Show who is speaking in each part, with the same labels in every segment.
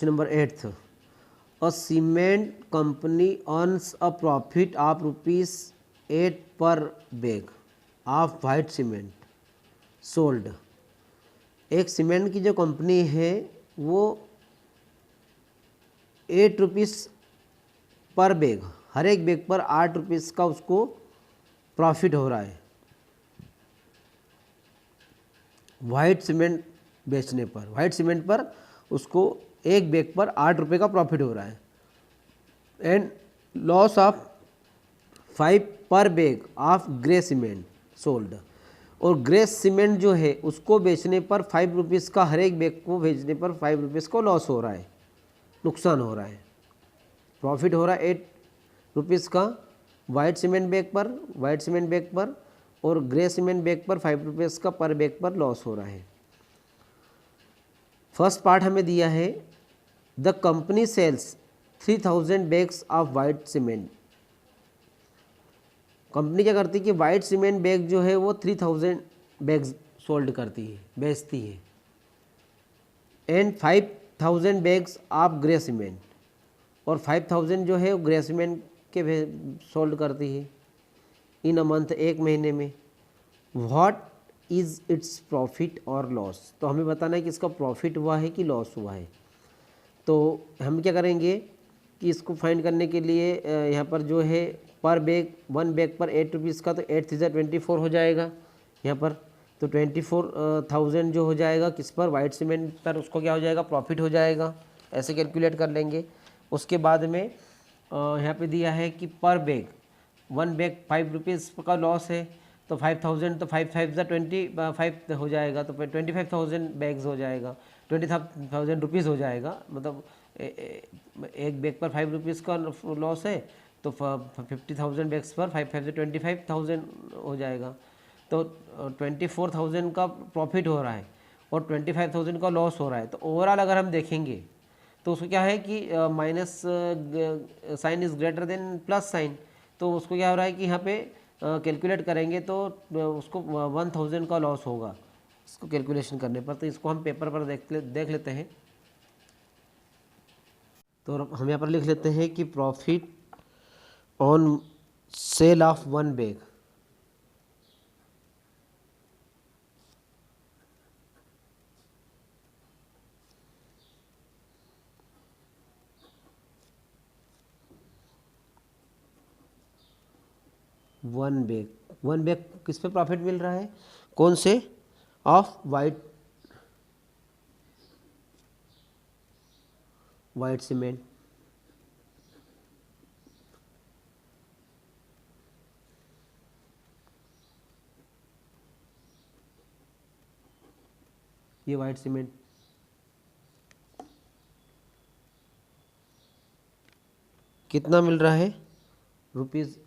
Speaker 1: Question number 8th, a cement company earns a profit of ₹8 पर bag of white cement sold. एक cement की जो company है वो ₹8 पर बैग, हर एक बैग पर ₹8 का उसको प्रॉफिट हो रहा है वाइट सीमेंट बेचने पर। वाइट सीमेंट पर उसको एक बैग पर ₹8 का प्रॉफिट हो रहा है। एंड लॉस ऑफ 5 पर bag of grey cement sold. और ग्रे सीमेंट जो है उसको बेचने पर ₹5 का, हर एक बैग को बेचने पर ₹5 को लॉस हो रहा है, नुकसान हो रहा है। प्रॉफिट हो रहा है ₹8 का वाइट सीमेंट बैग पर, और ग्रे सीमेंट बैग पर ₹5 का पर बैग पर लॉस हो रहा है। फर्स्ट पार्ट हमें दिया है, the company sells 3000 bags of white cement. Company क्या करती है कि वाइट सीमेंट बैग जो है वो 3000 बैग्स सोल्ड करती है, बेचती है। And 5000 bags of grey cement, और 5000 जो है वो ग्रे सीमेंट के सोल्ड करती है इन अ मंथ, एक महीने में। व्हाट इज़ इट्स प्रॉफिट और लॉस। तो हमें बताना है कि इसका प्रॉफिट हुआ है कि लॉस हुआ है। तो हम क्या करेंगे कि इसको फाइंड करने के लिए यहाँ पर जो है पर बैग, 1 बैग पर ₹8 का, तो 8 3 24 हो जाएगा यहाँ पर। तो 24,000 जो हो जाएगा किस पर, वाइट सीमेंट पर, उसको क्या हो जाएगा, प्रॉफिट हो जाएगा। ऐसे कैलकुलेट कर लेंगे। उसके बाद में यहाँ पे दिया है कि पर बैग 1 बैग ₹5 का लॉस है, तो 5000, तो 5 5 25 हो जाएगा, तो 25,000 बैग्स हो जाएगा, 20,000 रुपीज़ हो जाएगा। मतलब एक बैग पर ₹5 का लॉस है, तो 50,000 बैग्स पर 5 5 से 25,000 हो जाएगा। तो 24,000 का प्रॉफिट हो रहा है और 25,000 का लॉस हो रहा है। तो ओवरऑल अगर हम देखेंगे तो उसको क्या है कि minus sign is greater than plus sign. तो उसको क्या हो रहा है कि यहाँ पे कैलकुलेट करेंगे तो उसको 1000 का लॉस होगा इसको कैलकुलेशन करने पर। तो इसको हम पेपर पर देख लेते हैं। तो हम यहाँ पर लिख लेते हैं कि profit on sale of 1 bag, one bag किस पे प्रॉफिट मिल रहा है, कौन से, ऑफ वाइट सीमेंट। ये वाइट सीमेंट कितना मिल रहा है, ₹8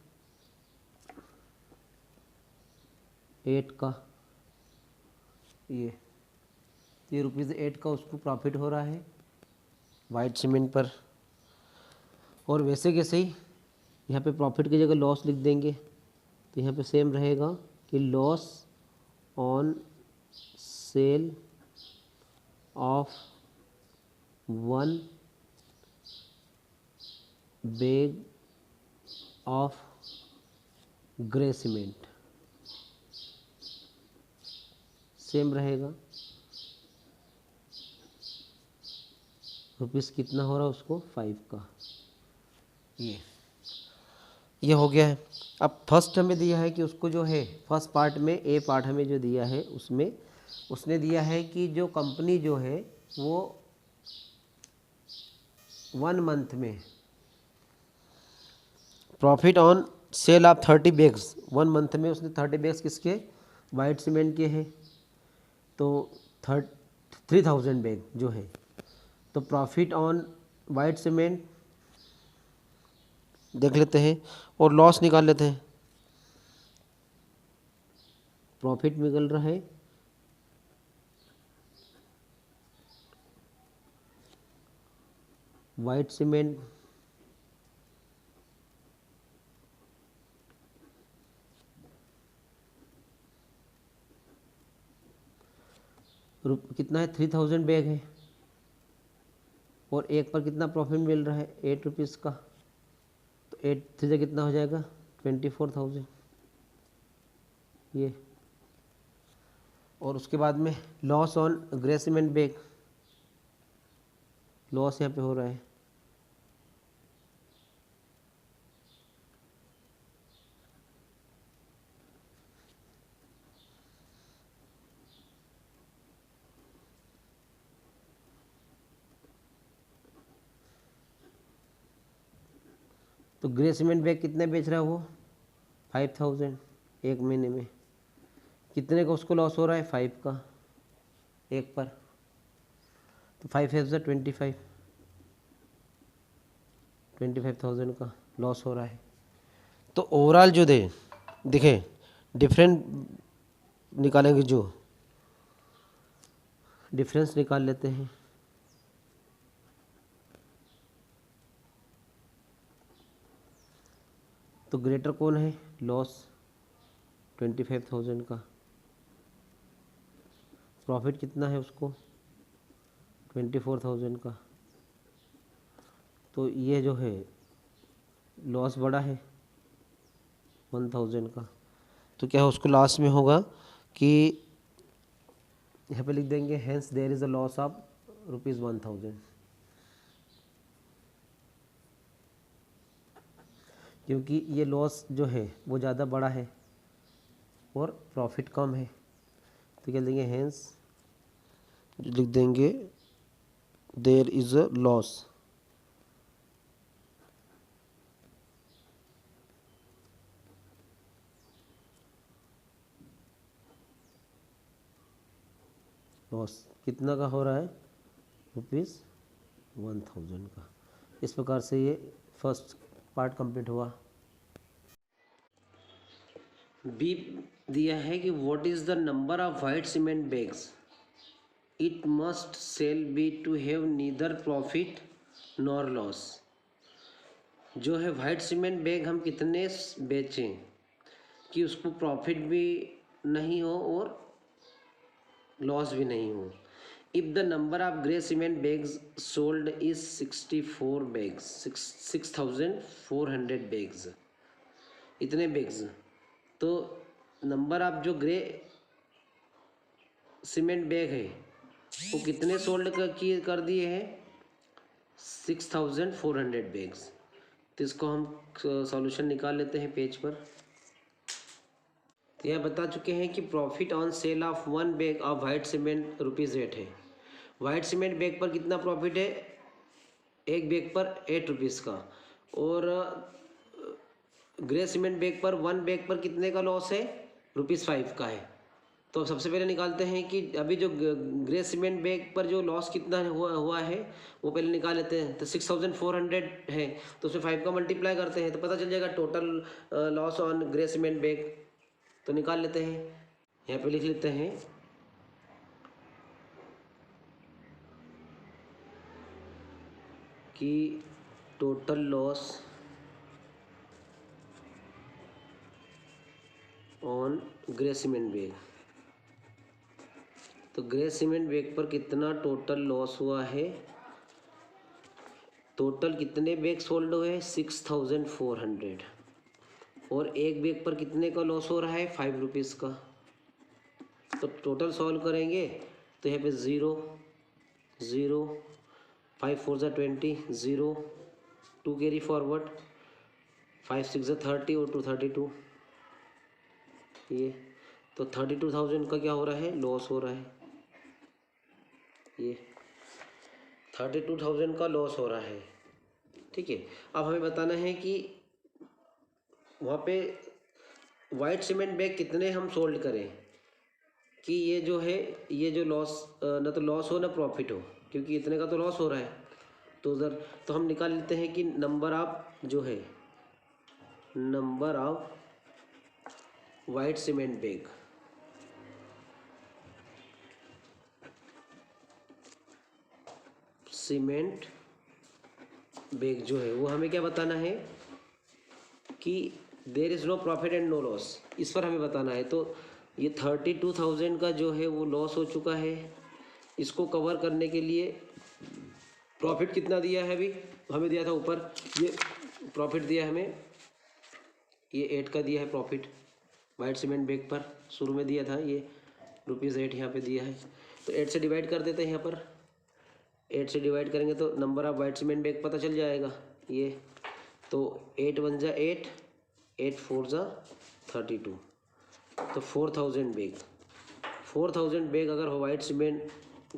Speaker 1: का। ये ₹8 का उसको प्रॉफिट हो रहा है वाइट सीमेंट पर। और वैसे कैसे ही यहाँ पे प्रॉफिट की जगह लॉस लिख देंगे, तो यहाँ पे सेम रहेगा कि loss on sale of 1 bag of grey cement same रहेगा। रुपीस कितना हो रहा है उसको, 5 का। ये हो गया है। अब फर्स्ट हमें दिया है कि उसको जो है फर्स्ट पार्ट में, ए पार्ट हमें जो दिया है उसमें उसने दिया है कि जो कंपनी जो है वो 1 मंथ में profit on sale of 30 bags, 1 month में उसने 30 बैग्स किसके, वाइट सीमेंट के हैं। तो 3000 बैग जो है, तो प्रॉफिट ऑन वाइट सीमेंट देख लेते हैं और लॉस निकाल लेते हैं। प्रॉफिट निकल रहा है वाइट सीमेंट कितना है, 3000 बैग है, और एक पर कितना प्रॉफिट मिल रहा है, 8 रुपीज़ का, तो 8 से कितना हो जाएगा, 24,000 ये। और उसके बाद में loss on grey cement bag, loss यहाँ पे हो रहा है, तो ग्रे सीमेंट बैग कितने बेच रहा है वो, 5,000 एक महीने में। कितने का उसको लॉस हो रहा है, 5 का एक पर, तो 5 है 25,000 का लॉस हो रहा है। तो ओवरऑल जो दिखे डिफरेंट निकालेंगे, जो डिफरेंस निकाल लेते हैं। तो ग्रेटर कौन है, लॉस 25,000 का, प्रॉफिट कितना है उसको, 24,000 का। तो ये जो है लॉस बड़ा है 1,000 का, तो क्या है उसको लास्ट में होगा कि यहाँ पे लिख देंगे hence there is a loss of ₹1,000, क्योंकि ये लॉस जो है वो ज़्यादा बड़ा है और प्रॉफिट कम है। तो क्या देंगे, हेंस लिख देंगे देयर इज़ अ लॉस कितना का हो रहा है, ₹1,000 का। इस प्रकार से ये फर्स्ट पार्ट कंप्लीट हुआ। बी दिया है कि what is the number of white cement bags it must sell be to have neither profit nor loss. जो है वाइट सीमेंट बैग हम कितने बेचें कि उसको प्रॉफिट भी नहीं हो और लॉस भी नहीं हो। If the number of grey cement bags sold is 64 bags, 6,400 bags, इतने बैग्स, तो नंबर ऑफ जो ग्रे सीमेंट बैग है वो कितने सोल्ड कर दिए हैं, 6,400 बैग्स। तो इसको हम सॉल्यूशन निकाल लेते हैं पेज पर। तो यह बता चुके हैं कि profit on sale of 1 bag of white cement ₹8 है। वाइट सीमेंट बैग पर कितना प्रॉफिट है, एक बैग पर 8 रुपीज़ का, और ग्रे सीमेंट बैग पर 1 बैग पर कितने का लॉस है, ₹5 का है। तो सबसे पहले निकालते हैं कि अभी जो ग्रे सीमेंट बैग पर जो लॉस कितना हुआ है वो पहले निकाल लेते हैं। तो 6,400 है, तो उसमें 5 का मल्टीप्लाई करते हैं तो पता चल जाएगा total loss on grey cement bag. तो निकाल लेते हैं, यहाँ पे लिख लेते हैं कि total loss on grey cement bag. तो ग्रे सीमेंट बैग पर कितना टोटल लॉस हुआ है, टोटल कितने बैग सोल्ड हुए, 6,400, और एक बैग पर कितने का लॉस हो रहा है, 5 रुपीज़ का। तो टोटल सॉल्व करेंगे तो यहाँ पे 0 0, 5 4 ज़ा 20, 0, 2 कैरी फॉरवर्ड, 5 6 ज़ा 30 और 2 32, ये तो 32,000 का क्या हो रहा है, लॉस हो रहा है। ये 32,000 का लॉस हो रहा है, ठीक है। अब हमें बताना है कि वहाँ पे वाइट सीमेंट बैग कितने हम सोल्ड करें कि ये जो है ये जो लॉस ना तो लॉस हो ना प्रॉफिट हो, क्योंकि इतने का तो लॉस हो रहा है। तो उधर तो हम निकाल लेते हैं कि नंबर ऑफ जो है, number of white cement bag, cement bag जो है वो हमें क्या बताना है कि there is no profit and no loss, इस पर हमें बताना है। तो ये 32,000 का जो है वो लॉस हो चुका है, इसको कवर करने के लिए प्रॉफिट कितना दिया है, अभी हमें दिया था ऊपर, ये प्रॉफिट दिया हमें, ये 8 का दिया है प्रॉफिट वाइट सीमेंट बैग पर, शुरू में दिया था ये ₹8 यहाँ पे दिया है। तो 8 से डिवाइड कर देते हैं, यहाँ पर 8 से डिवाइड करेंगे तो number of white cement bag पता चल जाएगा ये। तो 8 1 जा 8, 8 4 जा 32, तो 4000 बैग अगर हो वाइट सीमेंट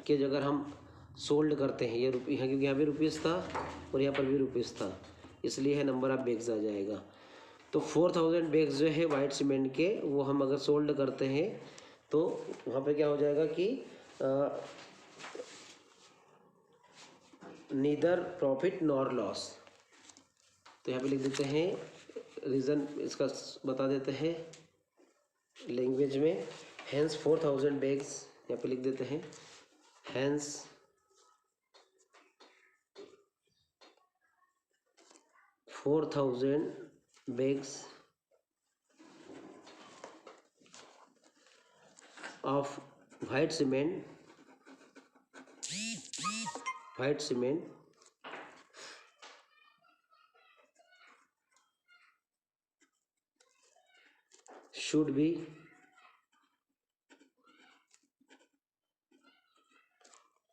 Speaker 1: के अगर हम सोल्ड करते हैं, ये यहाँ क्योंकि यहाँ भी रुपीज़ था और यहाँ पर भी रुपीज़ था, इसलिए है नंबर ऑफ बैग्स आ जाएगा। तो 4000 बैग्स जो है वाइट सीमेंट के, वो हम अगर सोल्ड करते हैं तो वहाँ पे क्या हो जाएगा कि नीदर प्रॉफिट नॉर लॉस। तो यहाँ पे लिख देते हैं रीज़न, इसका बता देते हैं लैंग्वेज में। हैंस 4000 बैग्स, यहाँ पे लिख देते हैं hence 4000 bags of white cement should be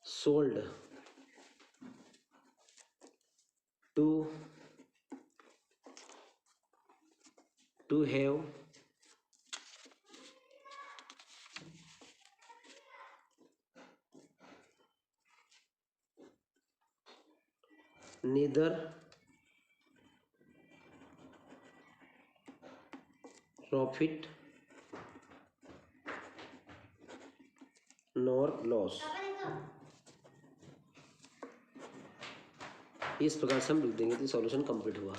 Speaker 1: sold to have neither profit nor loss। इस प्रकार से हम लिख देंगे तो सॉल्यूशन कंप्लीट हुआ।